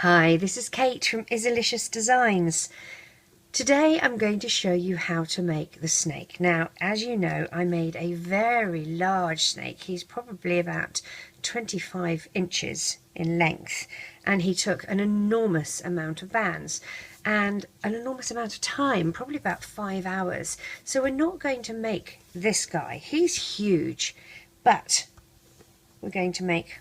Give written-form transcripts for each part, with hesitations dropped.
Hi, this is Kate from Izzalicious Designs. Today I'm going to show you how to make the snake. Now, as you know, I made a very large snake. He's probably about 25 inches in length, and he took an enormous amount of bands and an enormous amount of time, probably about 5 hours. So we're not going to make this guy. He's huge, but we're going to make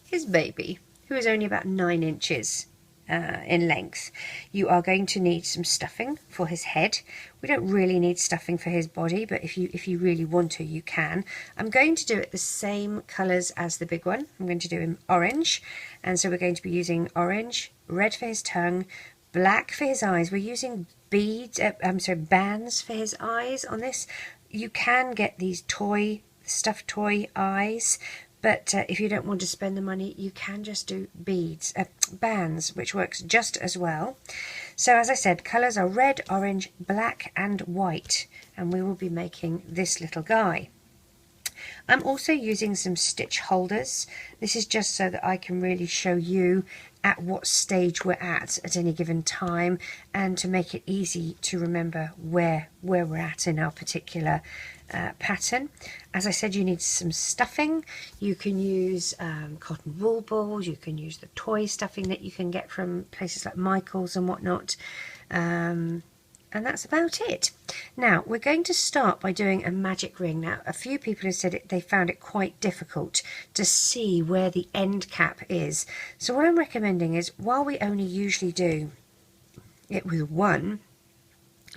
his baby, who is only about 9 inches in length. You are going to need some stuffing for his head. We don't really need stuffing for his body, but if you really want to, you can. I'm going to do it the same colours as the big one. I'm going to do him orange, and so we're going to be using orange, red for his tongue, black for his eyes. We're using bands for his eyes on this. You can get these stuffed toy eyes, but if you don't want to spend the money, you can just do bands, which works just as well. So as I said, colours are red, orange, black and white, and we will be making this little guy. I'm also using some stitch holders. This is just so that I can really show you at what stage we're at any given time, and to make it easy to remember where we're at in our particular pattern. As I said, you need some stuffing. You can use cotton wool balls, you can use the toy stuffing that you can get from places like Michael's and whatnot, and that's about it. Now we're going to start by doing a magic ring. Now a few people have said they found it quite difficult to see where the end cap is, so what I'm recommending is, while we only usually do it with one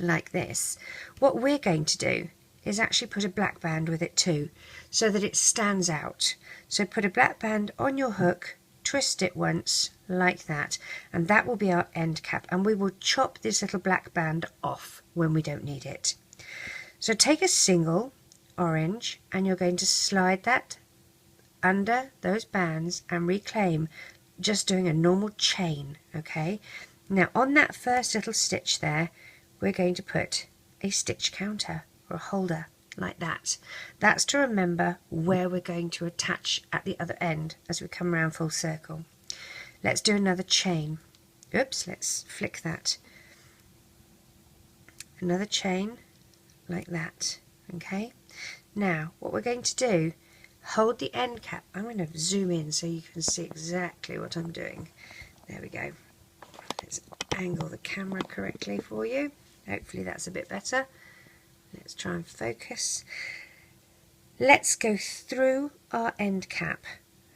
like this, what we're going to do is actually put a black band with it too, so that it stands out. So put a black band on your hook, twist it once like that, and that will be our end cap, and we will chop this little black band off when we don't need it. So take a single orange and you're going to slide that under those bands and reclaim, just doing a normal chain. Okay, now on that first little stitch there, we're going to put a stitch counter or a holder like that. That's to remember where we're going to attach at the other end as we come around full circle. Let's do another chain. Oops, let's flick that. Another chain like that. Okay, now what we're going to do, hold the end cap. I'm going to zoom in so you can see exactly what I'm doing. There we go. Let's angle the camera correctly for you. Hopefully that's a bit better. Let's try and focus. Let's go through our end cap.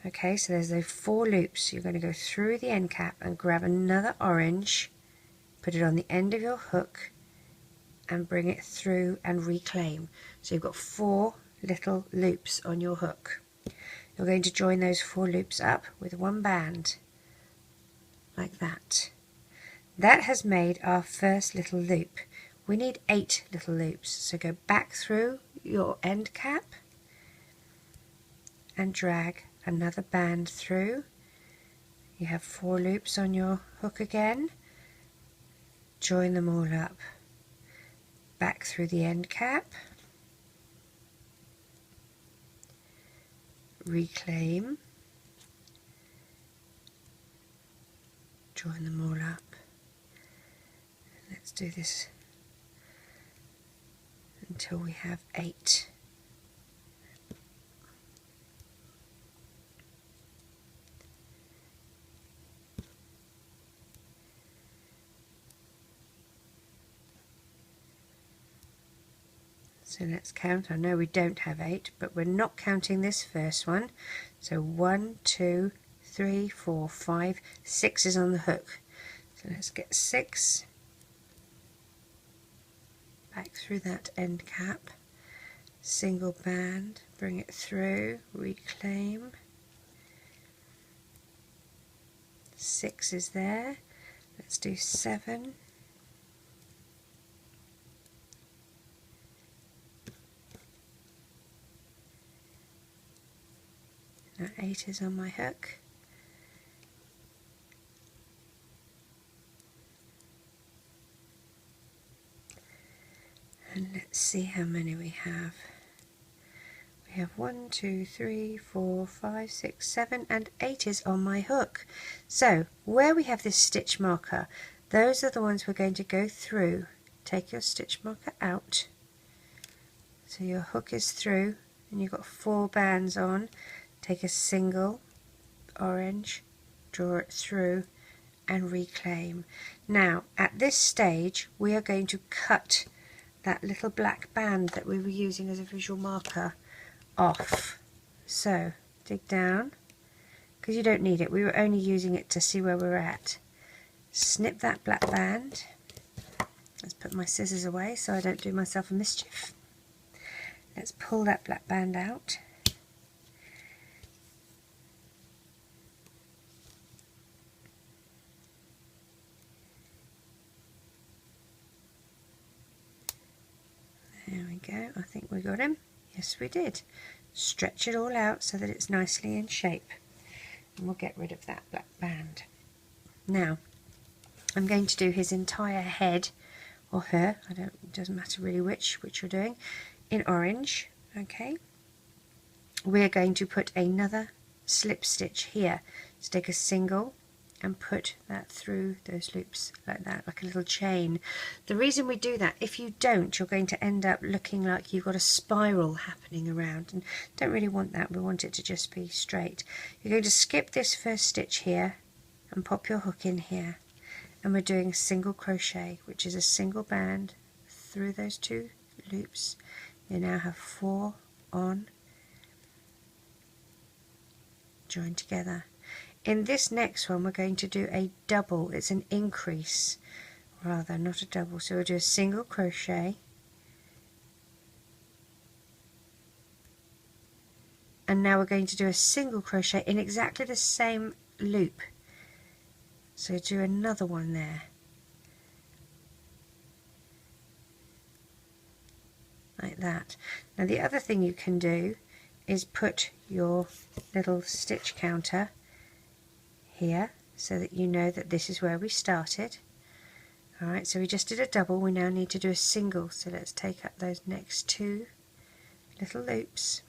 Okay, so there's those 4 loops. You're going to go through the end cap and grab another orange, put it on the end of your hook and bring it through and reclaim. So you've got 4 little loops on your hook. You're going to join those 4 loops up with one band like that. That has made our first little loop. We need 8 little loops, so go back through your end cap and drag another band through. You have 4 loops on your hook again, join them all up, back through the end cap, reclaim, join them all up. Let's do this until we have 8. So let's count. I know we don't have 8, but we're not counting this first one. So 1, 2, 3, 4, 5, 6 is on the hook. So let's get 6. Back through that end cap, single band, bring it through, reclaim. 6 is there. Let's do 7. Now 8 is on my hook. And let's see how many we have. We have 1, 2, 3, 4, 5, 6, 7 and 8 is on my hook. So where we have this stitch marker, those are the ones we're going to go through. Take your stitch marker out, so your hook is through and you've got 4 bands on. Take a single orange, draw it through and reclaim. Now at this stage we are going to cut that little black band that we were using as a visual marker off. So dig down, because you don't need it, we were only using it to see where we're at. Snip that black band. Let's put my scissors away so I don't do myself a mischief. Let's pull that black band out. There we go, I think we got him. Yes we did. Stretch it all out so that it's nicely in shape. And we'll get rid of that black band. Now I'm going to do his entire head, or her, it doesn't matter really which you're doing, in orange. Okay, we're going to put another slip stitch here. So take a single and put that through those loops like that, like a little chain. The reason we do that, if you don't, you're going to end up looking like you've got a spiral happening around, and don't really want that. We want it to just be straight. You're going to skip this first stitch here and pop your hook in here, and we're doing a single crochet, which is a single band through those 2 loops. You now have 4 on, join together. In this next one we're going to do a double. It's an increase rather, not a double. So we'll do a single crochet and now we're going to do a single crochet in exactly the same loop. So do another one there. Like that. Now the other thing you can do is put your little stitch counter here so that you know that this is where we started. Alright, so we just did a double, we now need to do a single, so let's take up those next 2 little loops.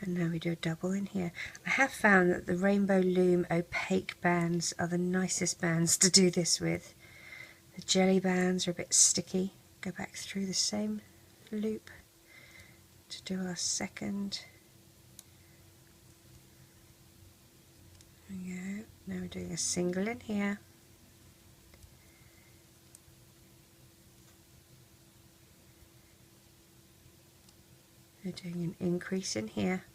And now we do a double in here. I have found that the Rainbow Loom opaque bands are the nicest bands to do this with. The jelly bands are a bit sticky. Go back through the same loop to do our second. There we go. Now we're doing a single in here. We're doing an increase in here.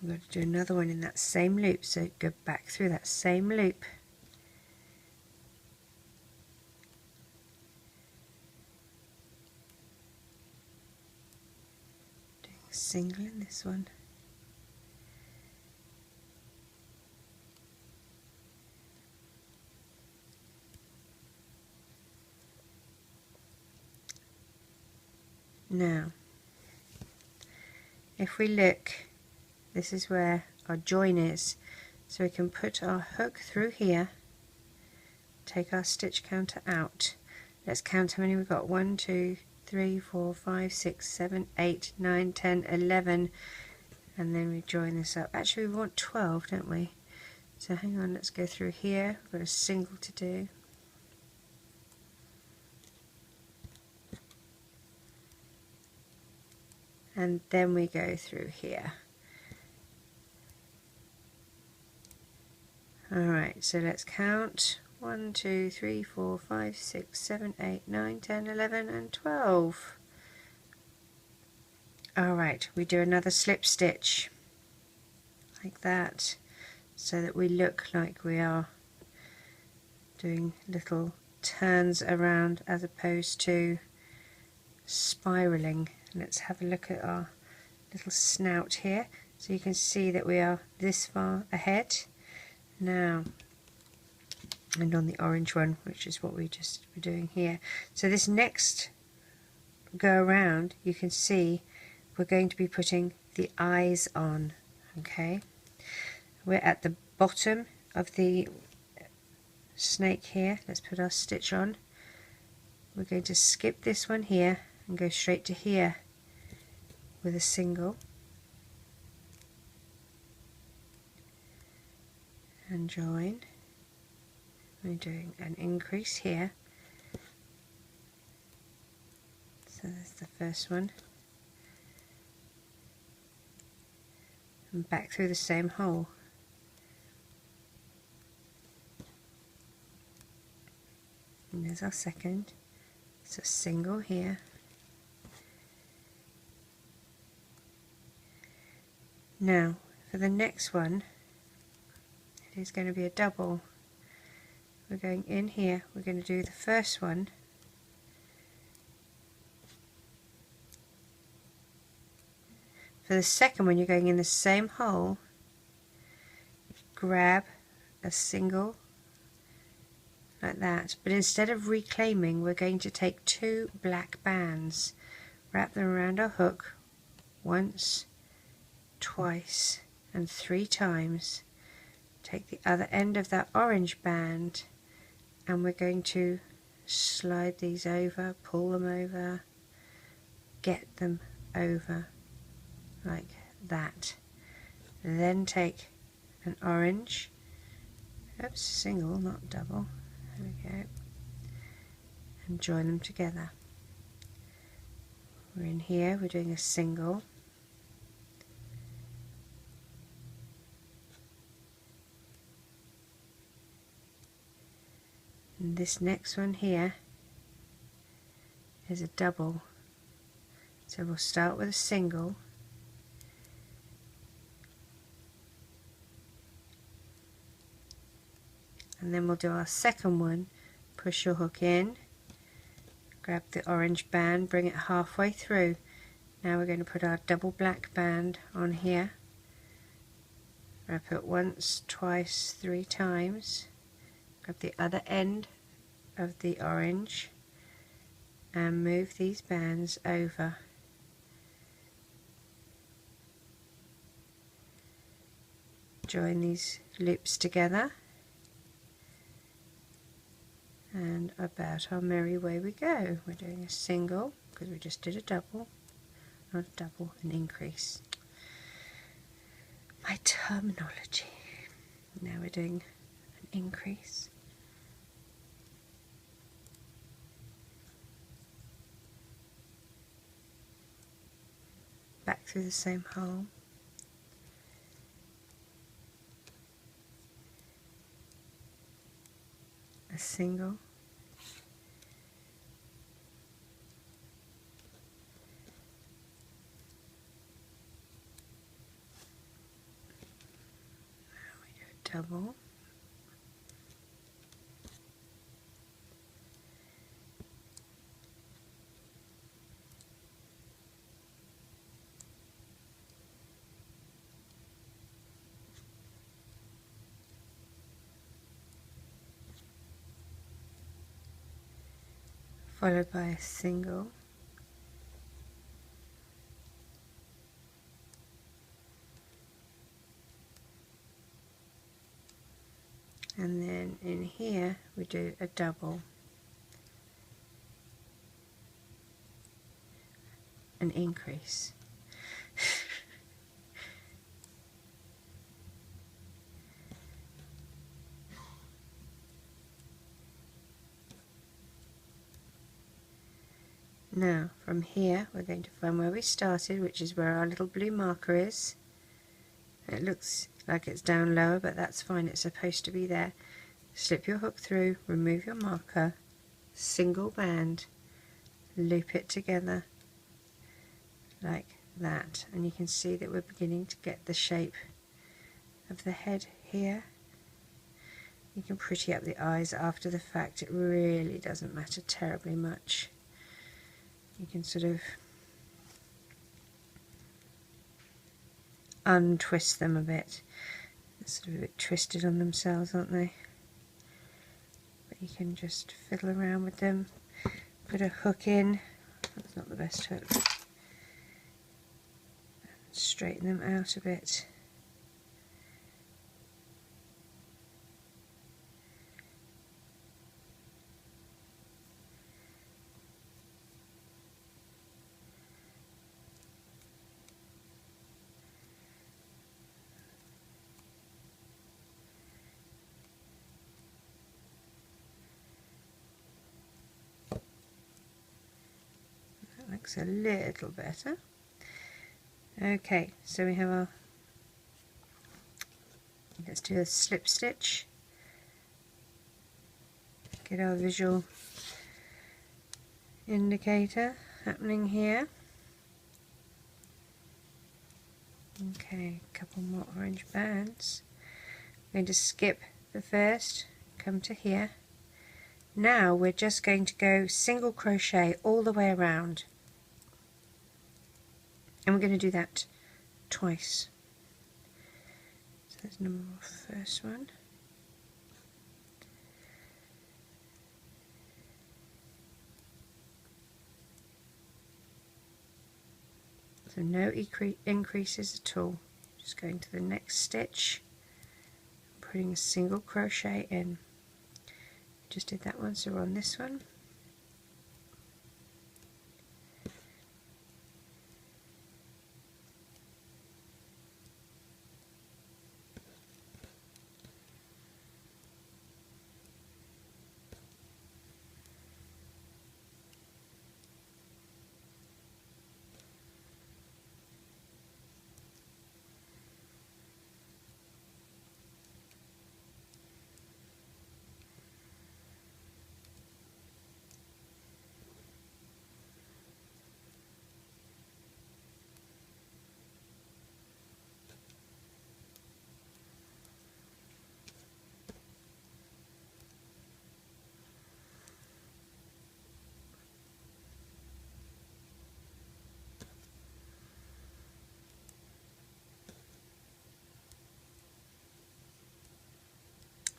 I'm going to do another one in that same loop, so go back through that same loop. Doing a single in this one. Now, if we look, this is where our join is, so we can put our hook through here, take our stitch counter out. Let's count how many we've got. 1, 2, 3, 4, 5, 6, 7, 8, 9, 10, 11, and then we join this up. Actually we want 12, don't we? So hang on, let's go through here. We've got a single to do. And then we go through here. Alright, so let's count. 1, 2, 3, 4, 5, 6, 7, 8, 9, 10, 11 and 12. Alright, we do another slip stitch like that, so that we look like we are doing little turns around as opposed to spiraling. Let's have a look at our little snout here, so you can see that we are this far ahead now, and on the orange one, which is what we just were doing here. So this next go around, you can see we're going to be putting the eyes on. Okay, we're at the bottom of the snake here. Let's put our stitch on. We're going to skip this one here and go straight to here with a single and join. We're doing an increase here, so there's the first one, and back through the same hole. And there's our second. It's a single here, now for the next one it is going to be a double. We're going in here, we're going to do the first one, for the second one you're going in the same hole, grab a single like that, but instead of reclaiming we're going to take 2 black bands, wrap them around our hook once, twice and 3 times, take the other end of that orange band and we're going to slide these over, pull them over, get them over like that. Then take an orange, oops, single not double, there we go, and join them together. We're in here, we're doing a single, and this next one here is a double, so we'll start with a single, and then we'll do our second one, push your hook in, grab the orange band, bring it halfway through. Now we're going to put our double black band on here, wrap it once, twice, 3 times, grab the other end of the orange and move these bands over. Join these loops together and about our merry way we go. We're doing a single because we just did a double, not a double, an increase. My terminology. Now we're doing an increase, back through the same hole, a single, now we do a double, followed by a single, and then in here we do a double, an increase. Now from here we're going to find where we started, which is where our little blue marker is. It looks like it's down lower, but that's fine, it's supposed to be there. Slip your hook through, remove your marker, single band, loop it together like that, and you can see that we're beginning to get the shape of the head here. You can pretty up the eyes after the fact, it really doesn't matter terribly much. You can sort of untwist them a bit. They're sort of a bit twisted on themselves, aren't they? But you can just fiddle around with them. Put a hook in. That's not the best hook. straighten them out a bit. That looks a little better. Okay, so we have our, let's do a slip stitch, get our visual indicator happening here. Okay, a couple more orange bands. I'm going to skip the first, come to here. Now we're just going to go single crochet all the way around, and we're going to do that twice. So there's number first one. So no increases at all. Just going to the next stitch, putting a single crochet in. Just did that one, so we're on this one.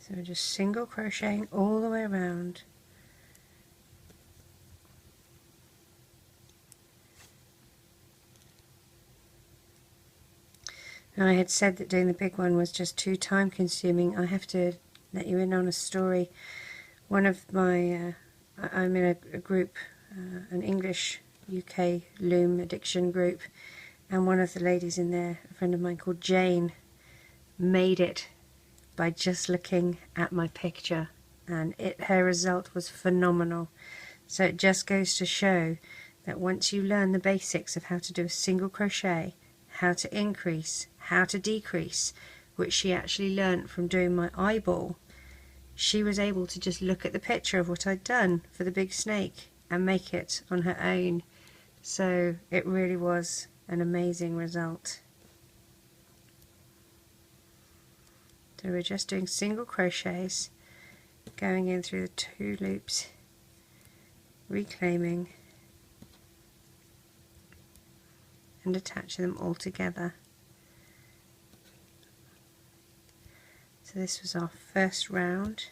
So we're just single crocheting all the way around. Now, I had said that doing the big one was just too time consuming. I have to let you in on a story. One of my, I'm in a group, an English UK loom addiction group, and one of the ladies in there, a friend of mine called Jane, made it by just looking at my picture, and her result was phenomenal. So it just goes to show that once you learn the basics of how to do a single crochet, how to increase, how to decrease, which she actually learnt from doing my eyeball, she was able to just look at the picture of what I'd done for the big snake and make it on her own. So it really was an amazing result. So we're just doing single crochets, going in through the 2 loops, reclaiming and attaching them all together. So this was our first round.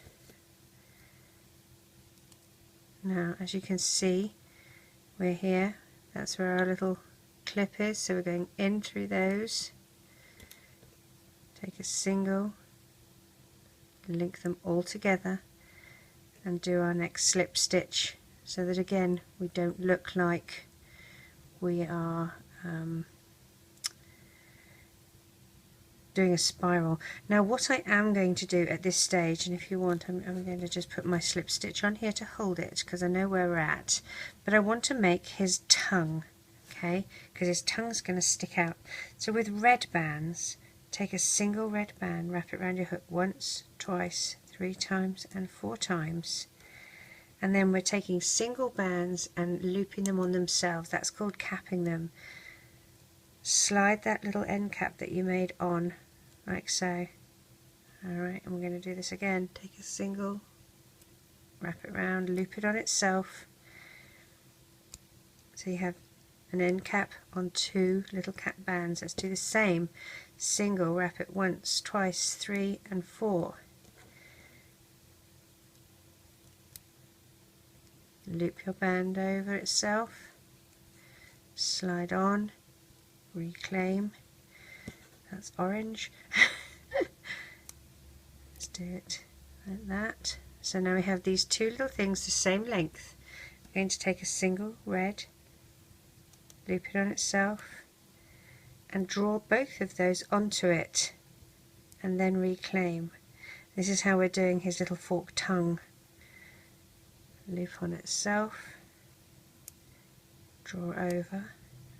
Now, as you can see, we're here. That's where our little clip is, so we're going in through those, take a single, link them all together, and do our next slip stitch, so that again we don't look like we are doing a spiral. Now, what I am going to do at this stage, and if you want, I'm going to just put my slip stitch on here to hold it, because I know where we're at, but I want to make his tongue, okay, because his tongue's going to stick out. So with red bands, take a single red band, wrap it around your hook once, twice, 3 times and 4 times, and then we're taking single bands and looping them on themselves. That's called capping them. Slide that little end cap that you made on, like so. Alright, and we're going to do this again. Take a single, wrap it around, loop it on itself, so you have an end cap on 2 little cap bands. Let's do the same. Single, wrap it once, twice, 3 and 4. Loop your band over itself, slide on, reclaim, That's orange. Let's do it like that. So now we have these two little things the same length. I'm going to take a single red, loop it on itself, and draw both of those onto it, and then reclaim. This is how we're doing his little forked tongue. Loop on itself, draw over.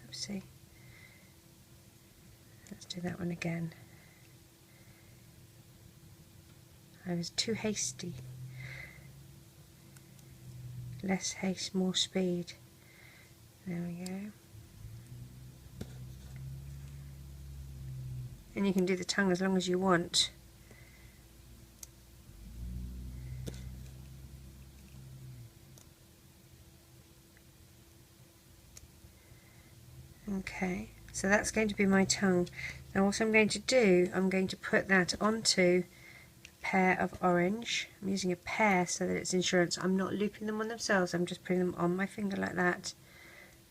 Oopsie. Let's do that one again. I was too hasty. Less haste, more speed. There we go. And you can do the tongue as long as you want. Okay, so that's going to be my tongue. Now what I'm going to do, I'm going to put that onto a pair of orange. I'm using a pair so that it's insurance. I'm not looping them on themselves, I'm just putting them on my finger like that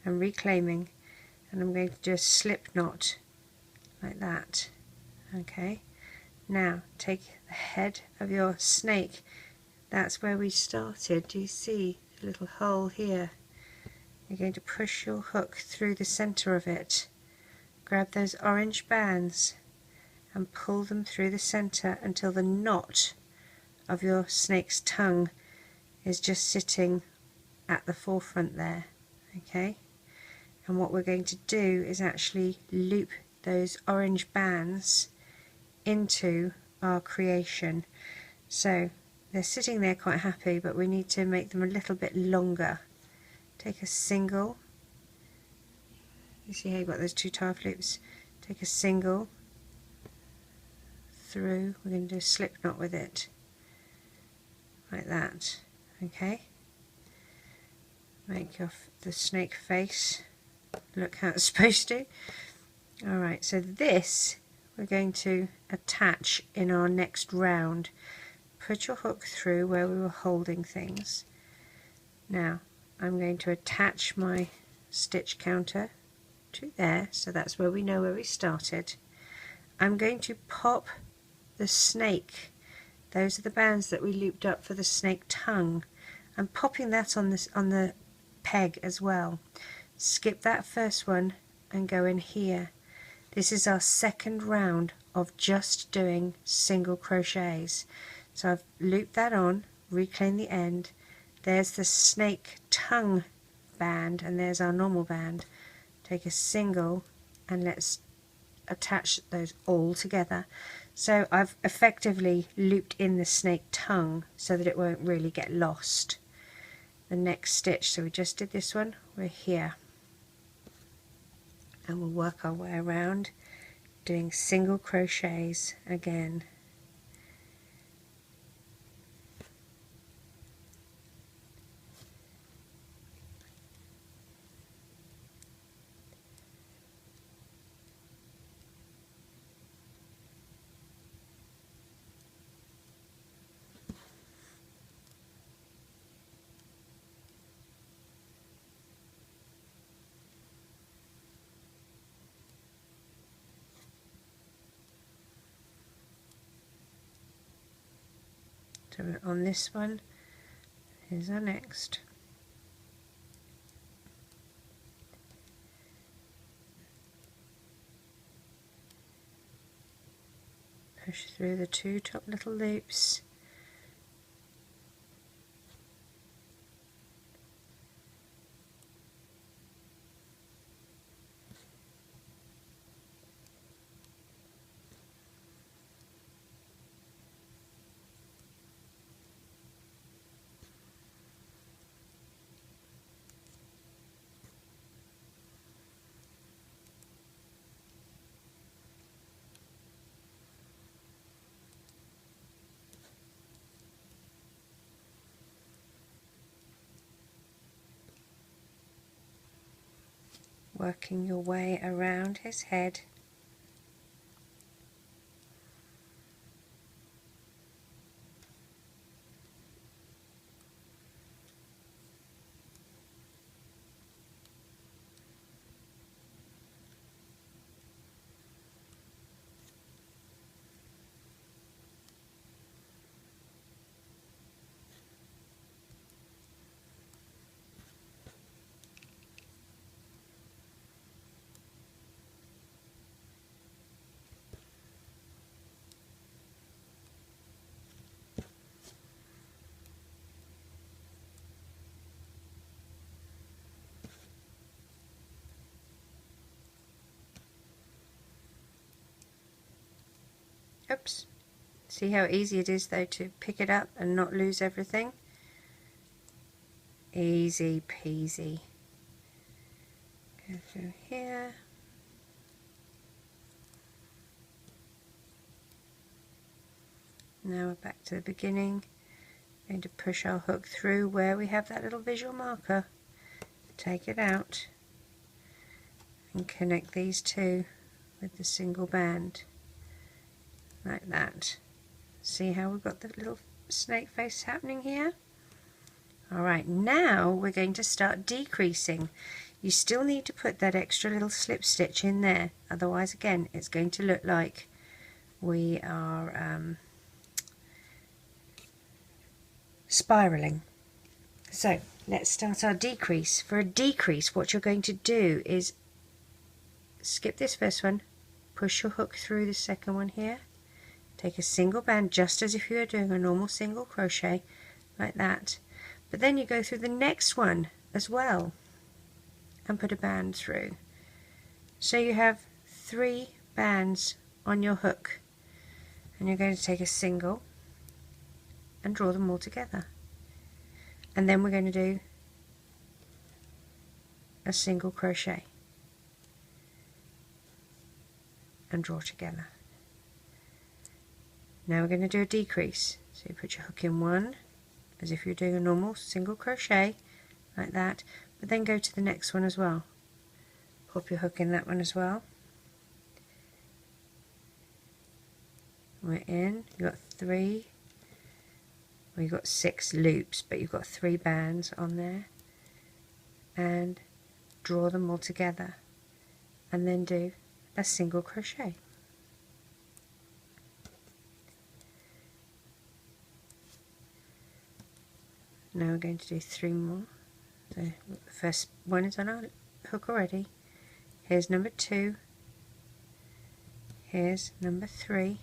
and reclaiming, and I'm going to do a slip knot like that. Okay, now take the head of your snake. That's where we started. Do you see the little hole here? You're going to push your hook through the center of it, grab those orange bands and pull them through the center until the knot of your snake's tongue is just sitting at the forefront there. Okay, and what we're going to do is actually loop those orange bands into our creation. So they're sitting there quite happy, but we need to make them a little bit longer. Take a single, you see how you've got those two tarp loops, take a single through, we're going to do a slip knot with it, like that. Okay, make the snake face look how it's supposed to. Alright, so this we're going to attach in our next round. Put your hook through where we were holding things. Now I'm going to attach my stitch counter to there, so that's where we know where we started. I'm going to pop the snake, those are the bands that we looped up for the snake tongue. I'm popping that on the peg as well. Skip that first one and go in here. This is our second round of just doing single crochets. So I've looped that on, reclaim the end. There's the snake tongue band and there's our normal band. Take a single and let's attach those all together. So I've effectively looped in the snake tongue so that it won't really get lost. The next stitch, so we just did this one, we're here. And we'll work our way around doing single crochets again. So we're on this one, here's our next. Push through the two top little loops. Working your way around his head. Oops. See how easy it is though to pick it up and not lose everything? Easy peasy. Go through here. Now we're back to the beginning. Going to push our hook through where we have that little visual marker. Take it out and connect these two with the single band like that. See how we've got the little snake face happening here? Alright, now we're going to start decreasing. You still need to put that extra little slip stitch in there, otherwise again it's going to look like we are spiraling. So let's start our decrease. For a decrease, what you're going to do is skip this first one, push your hook through the second one here, take a single band just as if you were doing a normal single crochet like that, but then you go through the next one as well and put a band through. So you have 3 bands on your hook, and you're going to take a single and draw them all together, and then we're going to do a single crochet and draw together. Now we're going to do a decrease, so you put your hook in one as if you're doing a normal single crochet like that, but then go to the next one as well, pop your hook in that one as well. We're in, you've got 3, well, you've got 6 loops, but you've got 3 bands on there, and draw them all together and then do a single crochet. Now we're going to do 3 more. So the first one is on our hook already. Here's number 2, here's number 3,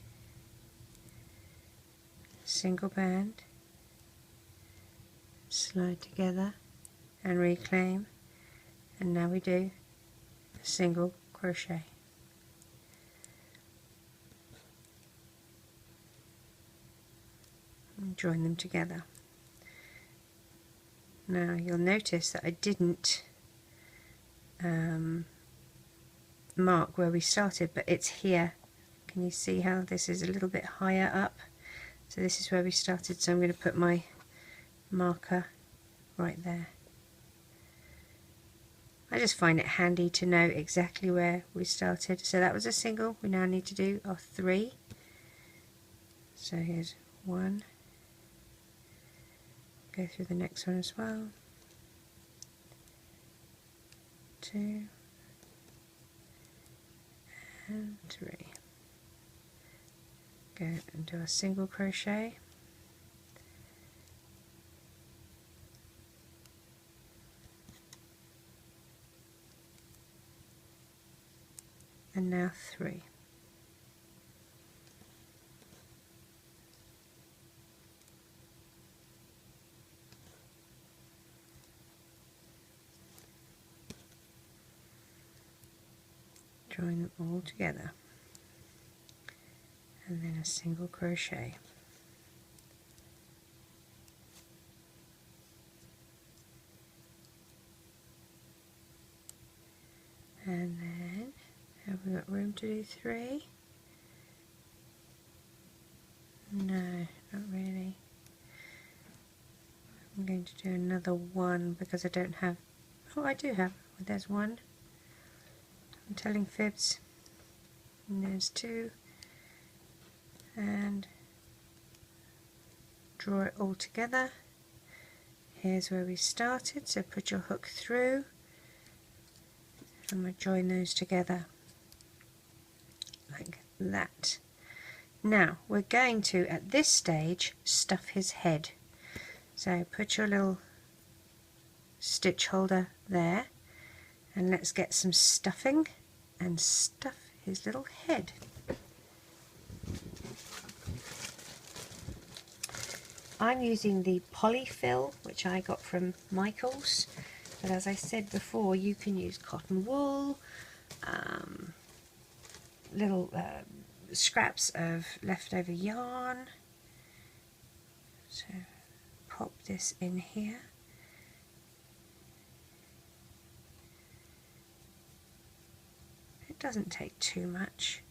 single band, slide together and reclaim, and now we do a single crochet. And join them together. Now you'll notice that I didn't mark where we started, but it's here. Can you see how this is a little bit higher up? So this is where we started, so I'm going to put my marker right there. I just find it handy to know exactly where we started. So that was a single. We now need to do our 3. So here's 1. Go through the next one as well. 2 and 3. Go and do a single crochet. And now 3. Join them all together, and then a single crochet. And then, have we got room to do 3? No, not really. I'm going to do another 1 because I don't have, oh I do have, there's 1. I'm telling fibs. And there's 2. And draw it all together. Here's where we started, so put your hook through and we'll join those together like that. Now we're going to, at this stage, stuff his head. So put your little stitch holder there and let's get some stuffing and stuff his little head. I'm using the polyfill, which I got from Michael's, but as I said before, you can use cotton wool, little scraps of leftover yarn. So pop this in here. It doesn't take too much.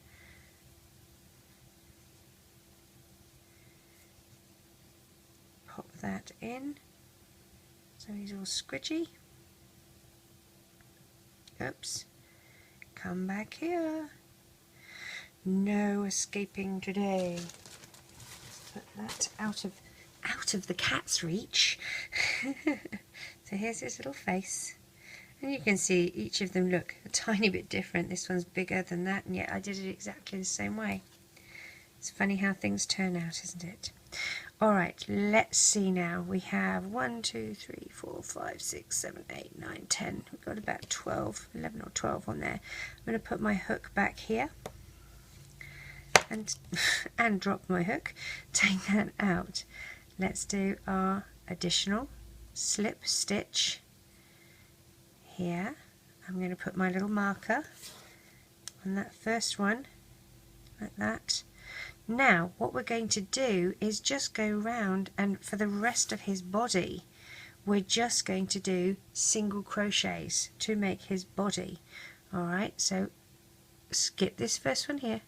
Pop that in so he's all squidgy. Oops. Come back here. No escaping today. Put that out of the cat's reach. So here's his little face. And you can see each of them look a tiny bit different. This one's bigger than that, and yet I did it exactly the same way. It's funny how things turn out, isn't it? Alright, let's see now. We have 1, 2, 3, 4, 5, 6, 7, 8, 9, 10. We've got about 12, 11 or 12 on there. I'm going to put my hook back here and drop my hook. Take that out. Let's do our additional slip stitch here. I'm going to put my little marker on that first one, like that. Now what we're going to do is just go round, and for the rest of his body we're just going to do single crochets to make his body. Alright, so skip this first one here,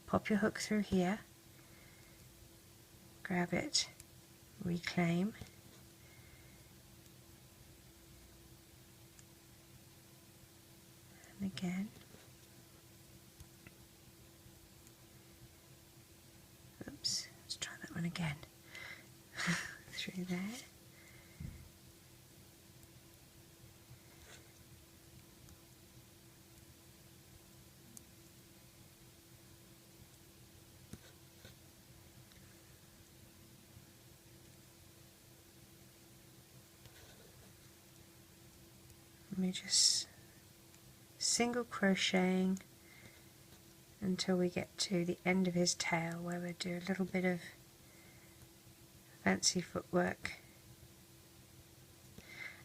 pop your hook through here, grab it, reclaim, and again. Oops, let's try that one again. Through there. Let me just single crocheting until we get to the end of his tail, where we'll do a little bit of fancy footwork.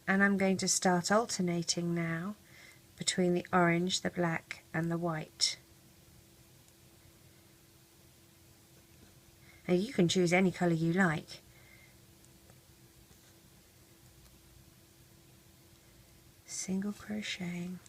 And I'm going to start alternating now between the orange, the black and the white. Now you can choose any colour you like. Single crocheting.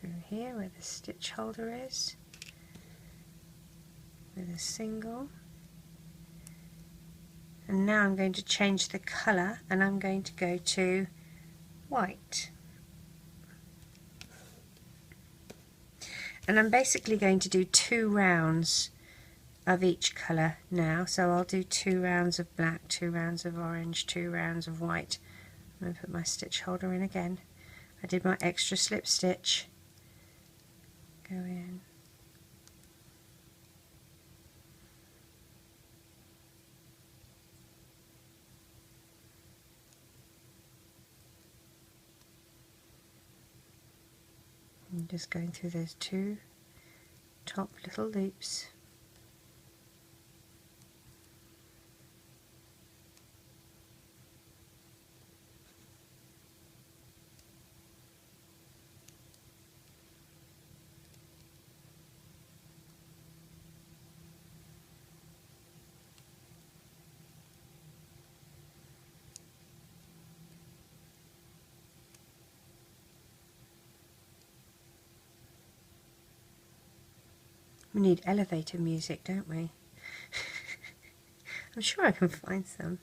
Through here where the stitch holder is with a single, and now I'm going to change the colour and I'm going to go to white, and I'm basically going to do 2 rounds of each colour now. So I'll do 2 rounds of black, 2 rounds of orange, 2 rounds of white. I'm going to put my stitch holder in again. I did my extra slip stitch, go in, I'm just going through those 2 top little loops. We need elevator music, don't we? I'm sure I can find some.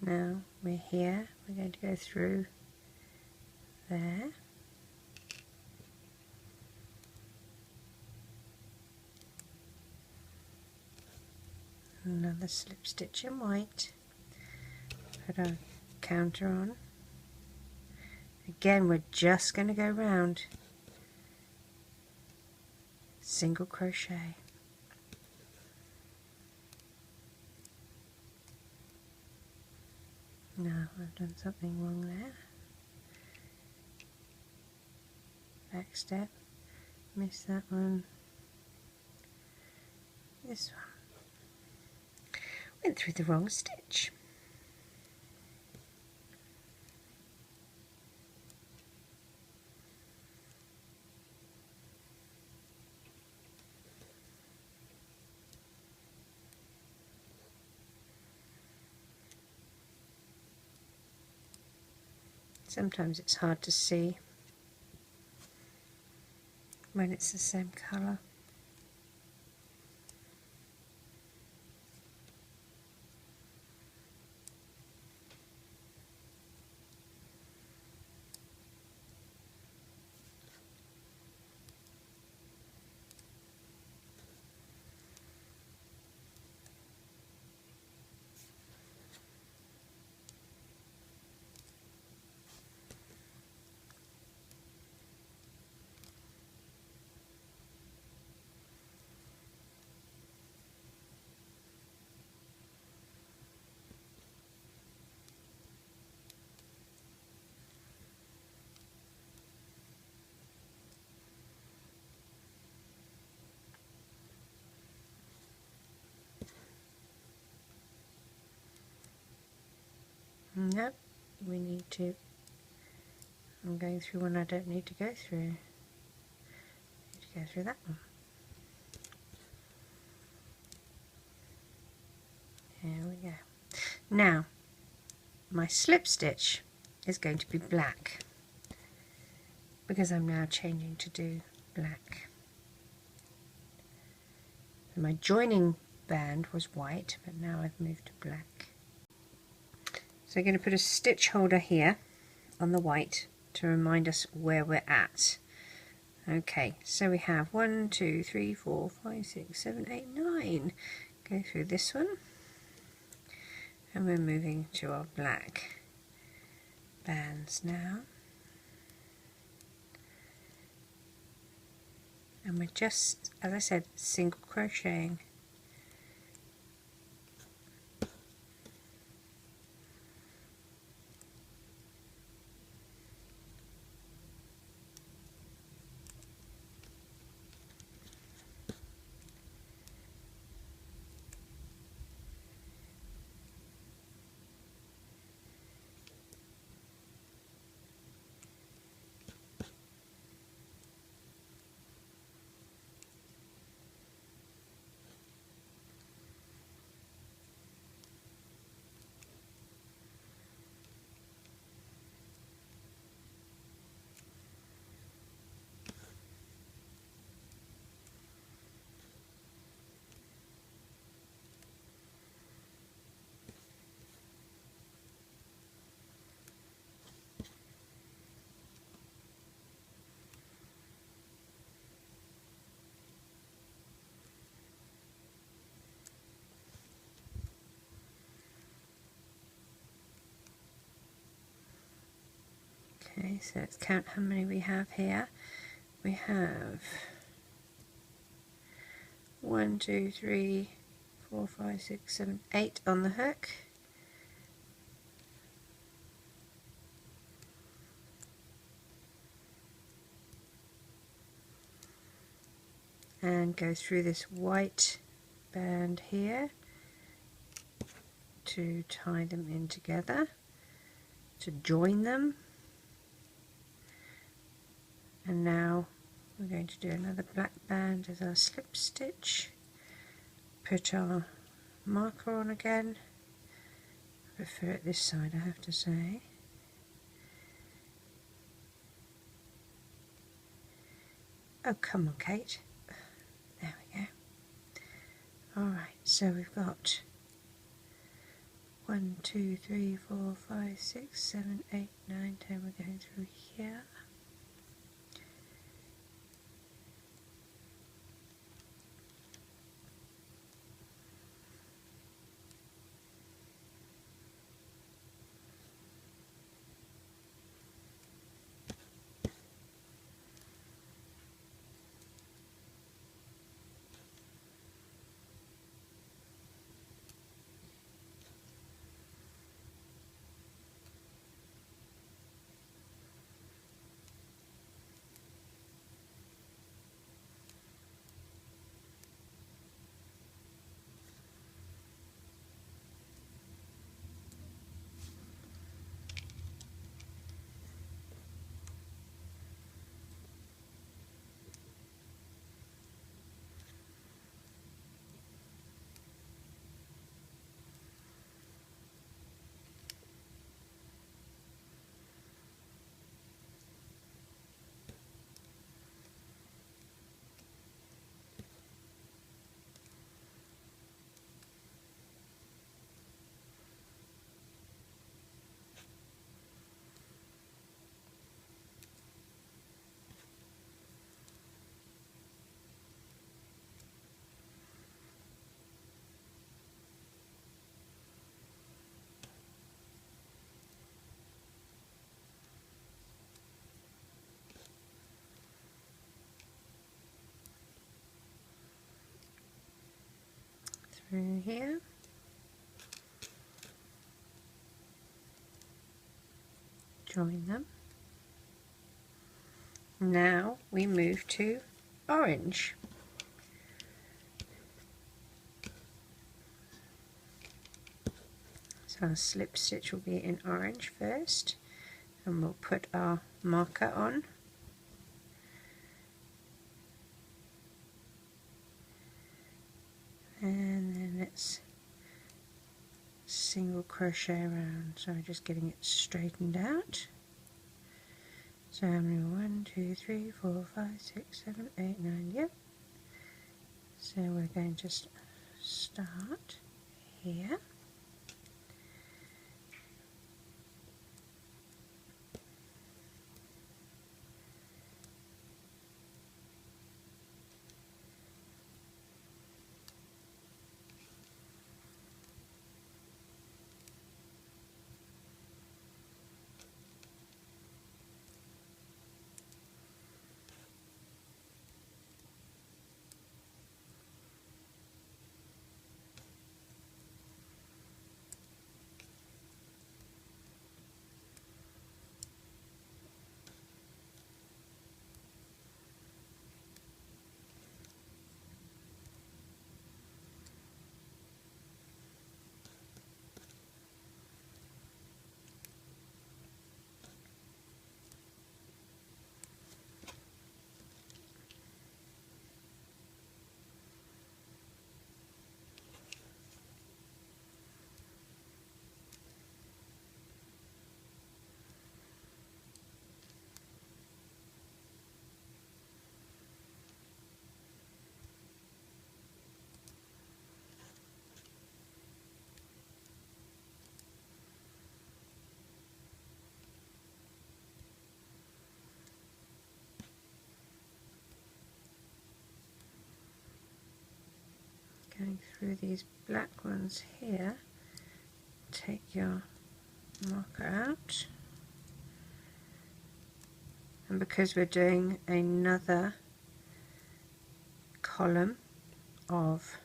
Now we're here, we're going to go through there. Another slip stitch in white, put our counter on. Again, we're just going to go round, single crochet. No, I've done something wrong there. Back step, missed that one. This one. Went through the wrong stitch. Sometimes it's hard to see when it's the same colour. Nope, we need to, I'm going through one I don't need to go through. I need to go through that one. Here we go. Now, my slip stitch is going to be black because I'm now changing to do black. So my joining band was white, but now I've moved to black. So I'm going to put a stitch holder here on the white to remind us where we're at. Okay, so we have 1, 2, 3, 4, 5, 6, 7, 8, 9. Go through this one, and we're moving to our black bands now. And we're just, as I said, single crocheting. Okay, so let's count how many we have here. We have 1, 2, 3, 4, 5, 6, 7, 8 on the hook. And go through this white band here to tie them in together, to join them. And now we're going to do another black band as our slip stitch. Put our marker on again. I prefer it this side, I have to say. Oh, come on, Kate. There we go. Alright, so we've got 1, 2, 3, 4, 5, 6, 7, 8, 9, 10. We're going through here. Through here. Join them. Now we move to orange. So our slip stitch will be in orange first, and we'll put our marker on. And then let's single crochet around, so just getting it straightened out. So how many? 1, 2, 3, 4, 5, 6, 7, 8, 9, yep. So we're going to start here. Going through these black ones here, take your marker out, and because we're doing another column of,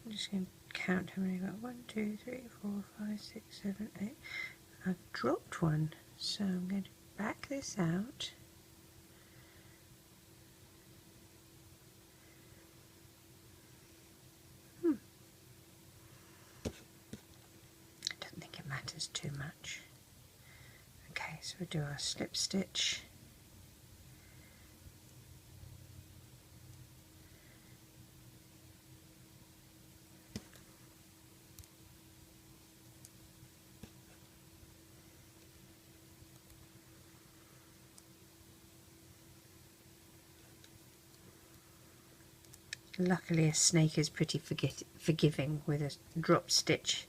I'm just going to count how many I've got. 1, 2, 3, 4, 5, 6, 7, 8. I've dropped one, so I'm going to back this out. Matters too much. Okay, so we'll do our slip stitch. Luckily a snake is pretty forgiving with a drop stitch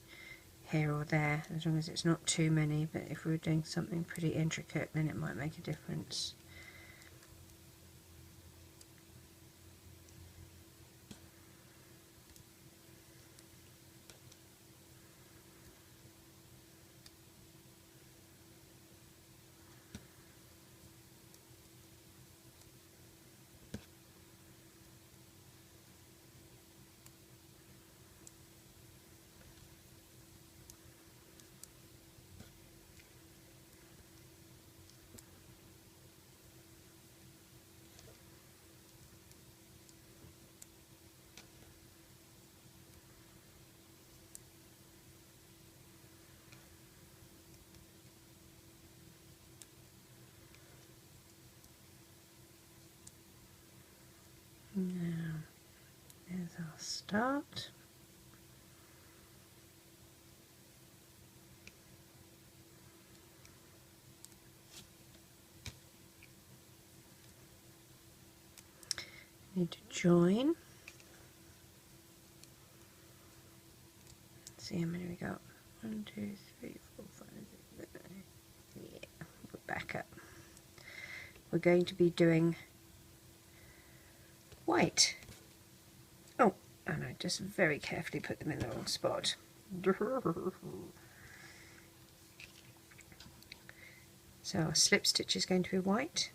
here or there, as long as it's not too many, but if we were doing something pretty intricate then it might make a difference. Now, there's our start. Need to join. Let's see how many we got. 1, 2, 3, 4, 5, 6, 7, 8. Yeah, we're back up. We're going to be doing white. Oh, and I just very carefully put them in the wrong spot. So our slip stitch is going to be white.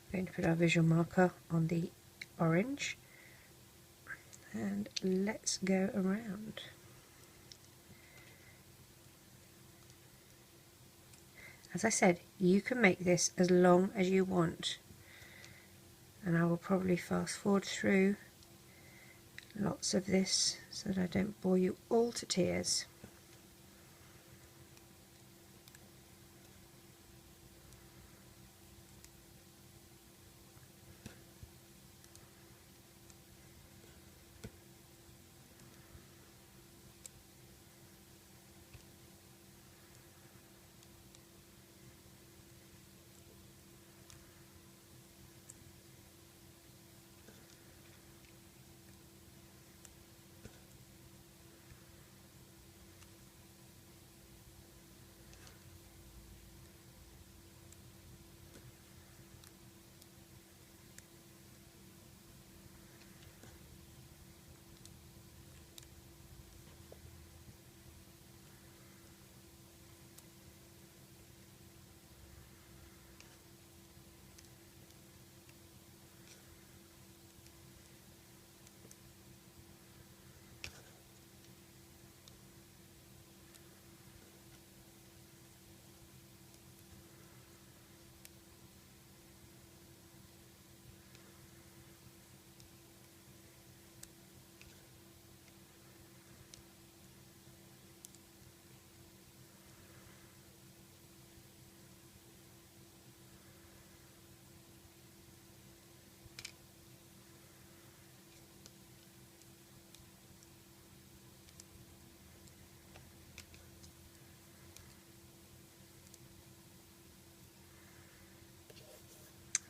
We're going to put our visual marker on the orange, and let's go around. As I said, you can make this as long as you want, and I will probably fast forward through lots of this so that I don't bore you all to tears.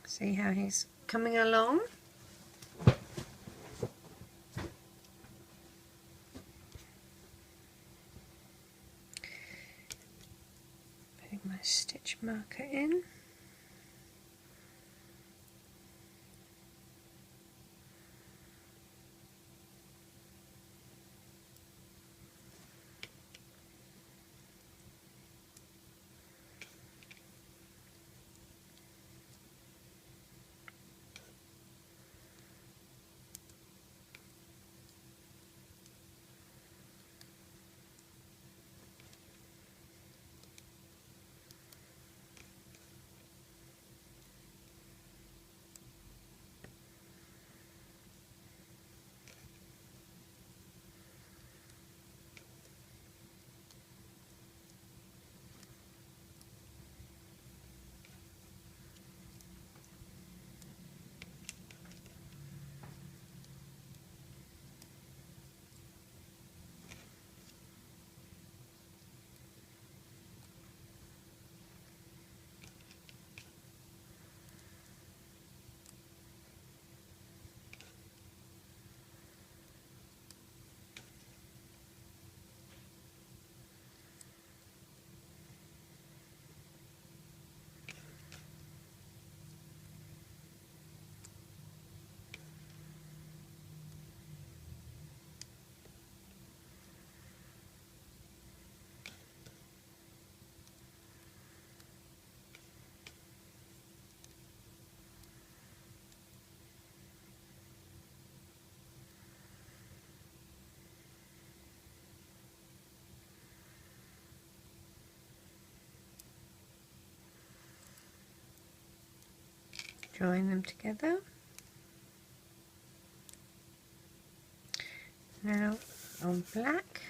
See how he's coming along? Putting my stitch marker in. Join them together. Now on black.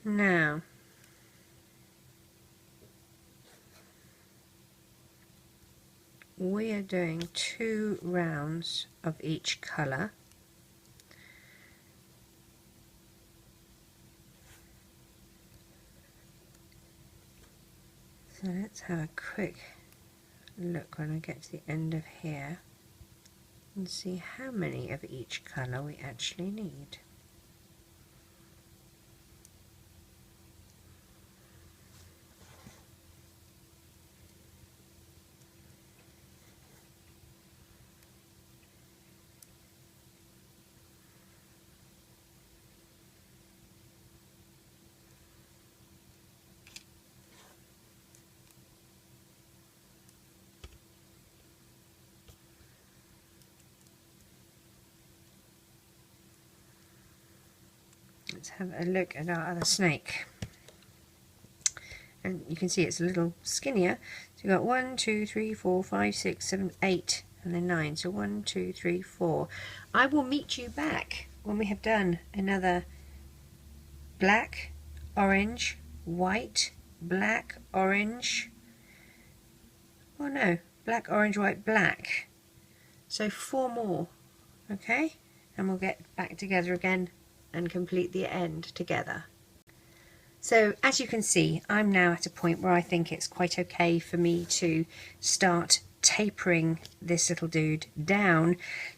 Now, we are doing 2 rounds of each colour. So let's have a quick look when I get to the end of here and see how many of each colour we actually need. Let's have a look at our other snake. And you can see it's a little skinnier. So we've got 1, 2, 3, 4, 5, 6, 7, 8, and then 9. So 1, 2, 3, 4. I will meet you back when we have done another black, orange, white, black, orange. Oh no, black, orange, white, black. So 4 more. Okay? And we'll get back together again and complete the end together. So as you can see, I'm now at a point where I think it's quite okay for me to start tapering this little dude down.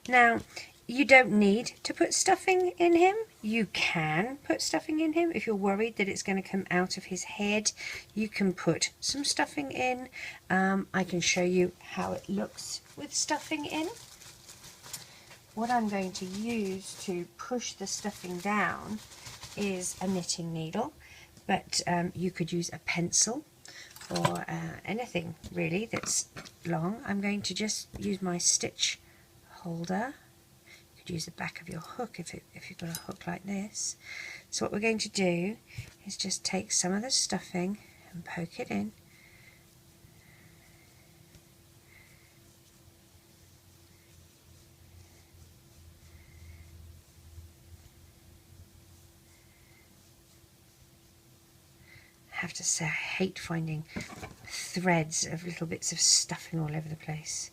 Now, you don't need to put stuffing in him. You can put stuffing in him if you're worried that it's going to come out of his head. You can put some stuffing in. I can show you how it looks with stuffing in. What I'm going to use to push the stuffing down is a knitting needle, but you could use a pencil or anything really that's long. I'm going to just use my stitch holder. You could use the back of your hook if you've got a hook like this. So what we're going to do is just take some of the stuffing and poke it in. I have to say, I hate finding threads of little bits of stuffing all over the place.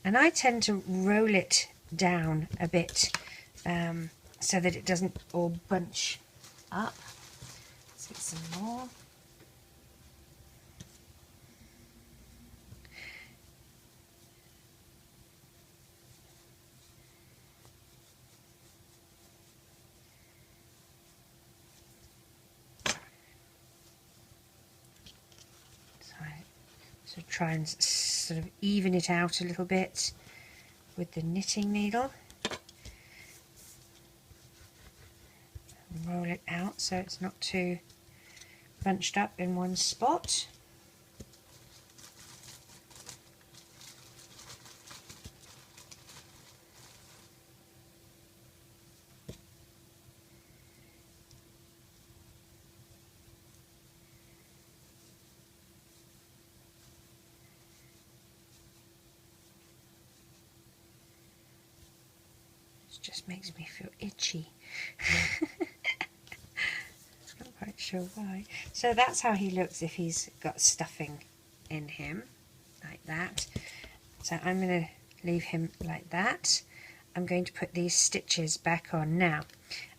And I tend to roll it down a bit so that it doesn't all bunch up. Let's get some more. So try and sort of even it out a little bit with the knitting needle. And roll it out so it's not too bunched up in one spot. Just makes me feel itchy. I'm not quite sure why. So that's how he looks if he's got stuffing in him. that. So I'm going to leave him like that. I'm going to put these stitches back on. Now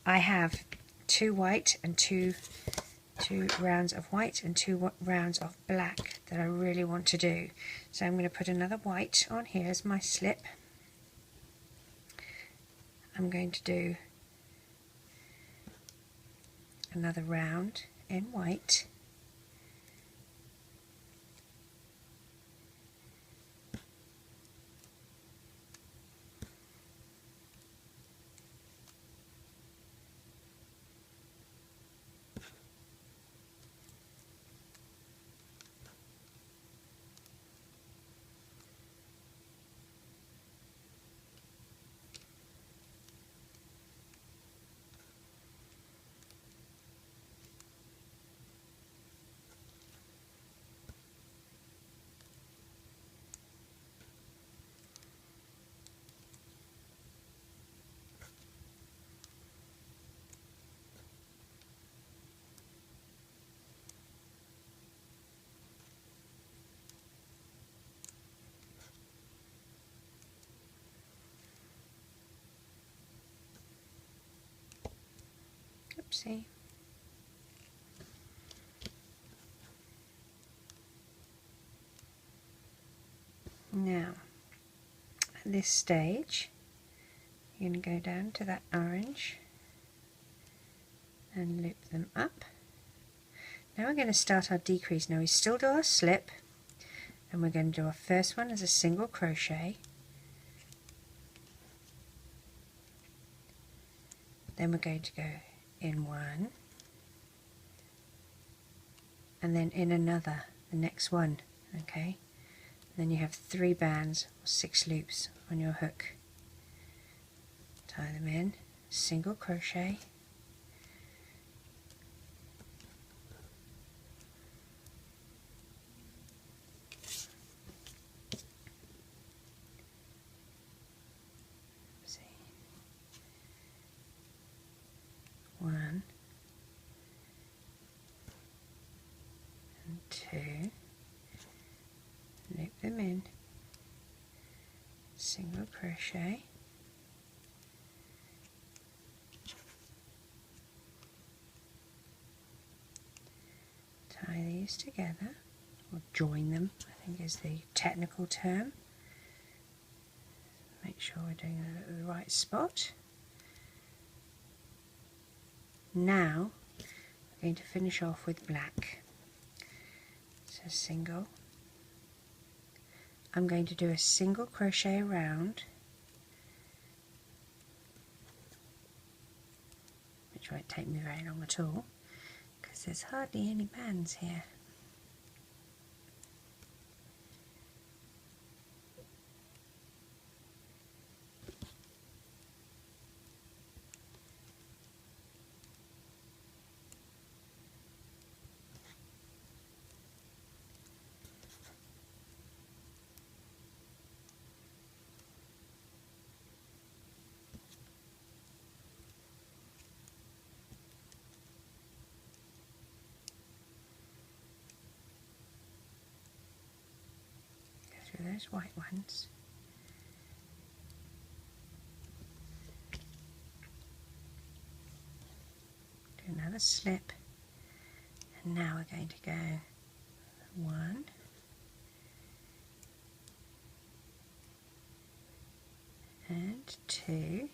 I have two white and two rounds of white and two rounds of black that I really want to do. So I'm going to put another white on here as my slip. I'm going to do another round in white. Oopsie. Now, at this stage, you're going to go down to that orange and loop them up. Now we're going to start our decrease. Now we still do our slip, and we're going to do our first one as a single crochet. Then we're going to go in one, and then in another, the next one, okay? Then you have 3 bands or 6 loops on your hook. Tie them in, single crochet, one and 2, loop them in, single crochet, tie these together, or join them, I think is the technical term. Make sure we're doing it at the right spot. Now we're going to finish off with black. So single. I'm going to do a single crochet around, which won't take me very long at all because there's hardly any bands here. Those white ones. Do another slip, and now we're going to go 1 and 2,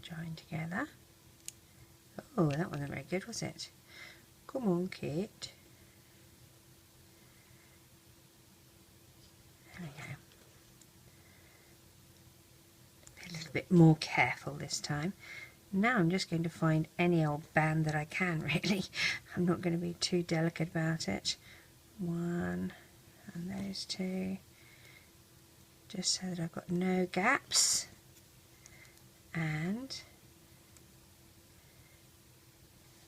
join together. Oh, that wasn't very good, was it? Come on, Kate. There we go. Be a little bit more careful this time. Now I'm just going to find any old band that I can, really. I'm not going to be too delicate about it. 1 and those 2, just so that I've got no gaps. And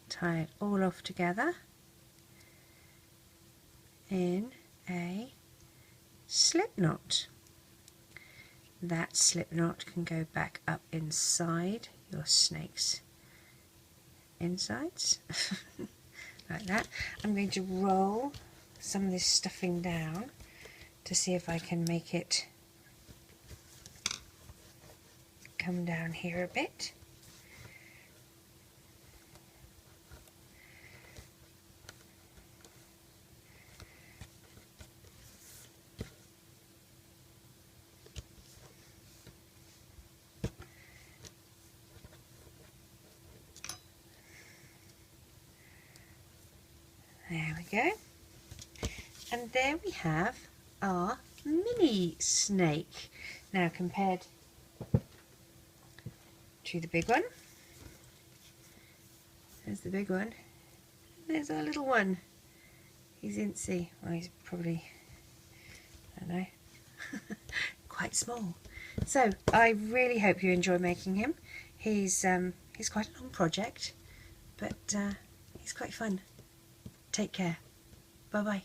tie it all off together in a slip knot. That slip knot can go back up inside your snake's insides like that. I'm going to roll some of this stuffing down to see if I can make it come down here a bit. There we go. And there we have our mini snake. Now compared to the big one, there's the big one, there's our little one. He's incy, well he's probably, I don't know, quite small. So I really hope you enjoy making him. He's quite a long project, but he's quite fun. Take care. Bye bye.